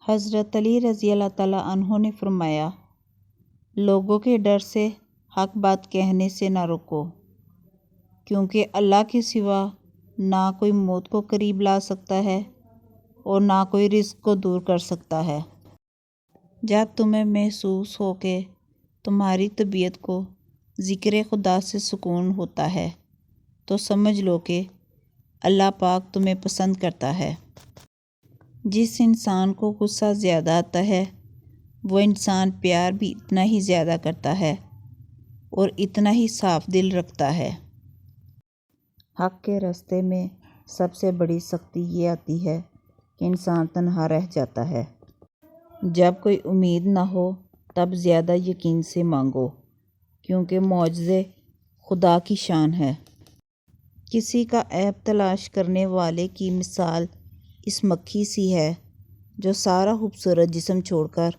حضرت علی رضی اللہ تعالیٰ عنہ نے فرمایا، لوگوں کے ڈر سے حق بات کہنے سے نہ رکو، کیونکہ اللہ کے سوا نہ کوئی موت کو قریب لا سکتا ہے اور نہ کوئی رزق کو دور کر سکتا ہے۔ جب تمہیں محسوس ہو کہ تمہاری طبیعت کو ذکر خدا سے سکون ہوتا ہے تو سمجھ لو کہ اللہ پاک تمہیں پسند کرتا ہے۔ جس انسان کو غصہ زیادہ آتا ہے وہ انسان پیار بھی اتنا ہی زیادہ کرتا ہے اور اتنا ہی صاف دل رکھتا ہے۔ حق کے راستے میں سب سے بڑی سختی یہ آتی ہے کہ انسان تنہا رہ جاتا ہے۔ جب کوئی امید نہ ہو تب زیادہ یقین سے مانگو، کیونکہ معجزے خدا کی شان ہے۔ کسی کا عیب تلاش کرنے والے کی مثال اس مکھی سی ہے جو سارا خوبصورت جسم چھوڑ کر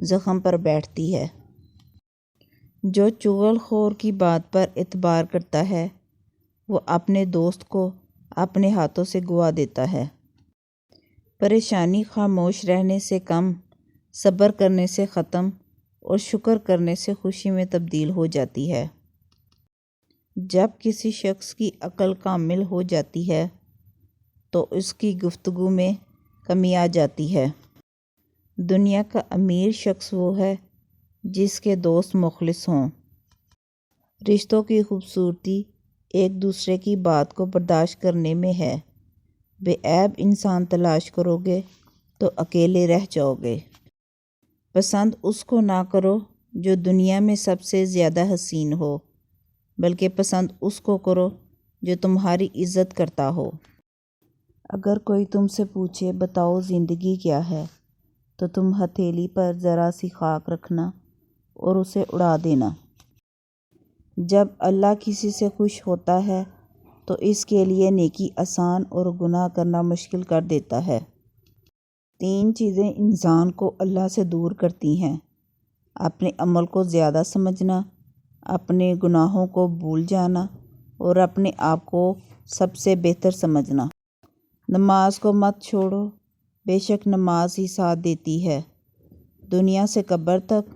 زخم پر بیٹھتی ہے۔ جو چغل خور کی بات پر اعتبار کرتا ہے وہ اپنے دوست کو اپنے ہاتھوں سے گوا دیتا ہے۔ پریشانی خاموش رہنے سے کم، صبر کرنے سے ختم اور شکر کرنے سے خوشی میں تبدیل ہو جاتی ہے۔ جب کسی شخص کی عقل کامل ہو جاتی ہے تو اس کی گفتگو میں کمی آ جاتی ہے۔ دنیا کا امیر شخص وہ ہے جس کے دوست مخلص ہوں۔ رشتوں کی خوبصورتی ایک دوسرے کی بات کو برداشت کرنے میں ہے۔ بے عیب انسان تلاش کرو گے تو اکیلے رہ جاؤ گے۔ پسند اس کو نہ کرو جو دنیا میں سب سے زیادہ حسین ہو، بلکہ پسند اس کو کرو جو تمہاری عزت کرتا ہو۔ اگر کوئی تم سے پوچھے بتاؤ زندگی کیا ہے تو تم ہتھیلی پر ذرا سی خاک رکھنا اور اسے اڑا دینا۔ جب اللہ کسی سے خوش ہوتا ہے تو اس کے لیے نیکی آسان اور گناہ کرنا مشکل کر دیتا ہے۔ 3 چیزیں انسان کو اللہ سے دور کرتی ہیں: اپنے عمل کو زیادہ سمجھنا، اپنے گناہوں کو بھول جانا اور اپنے آپ کو سب سے بہتر سمجھنا۔ نماز کو مت چھوڑو، بے شک نماز ہی ساتھ دیتی ہے، دنیا سے قبر تک،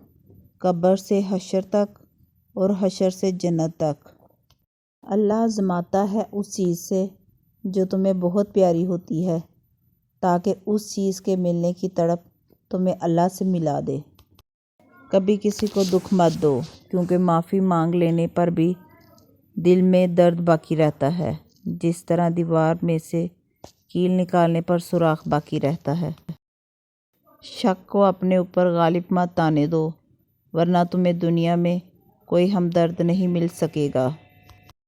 قبر سے حشر تک اور حشر سے جنت تک۔ اللہ آزماتا ہے اس چیز سے جو تمہیں بہت پیاری ہوتی ہے تاکہ اس چیز کے ملنے کی تڑپ تمہیں اللہ سے ملا دے۔ کبھی کسی کو دکھ مت دو، کیونکہ معافی مانگ لینے پر بھی دل میں درد باقی رہتا ہے، جس طرح دیوار میں سے کیل نکالنے پر سوراخ باقی رہتا ہے۔ شک کو اپنے اوپر غالب مت آنے دو، ورنہ تمہیں دنیا میں کوئی ہمدرد نہیں مل سکے گا۔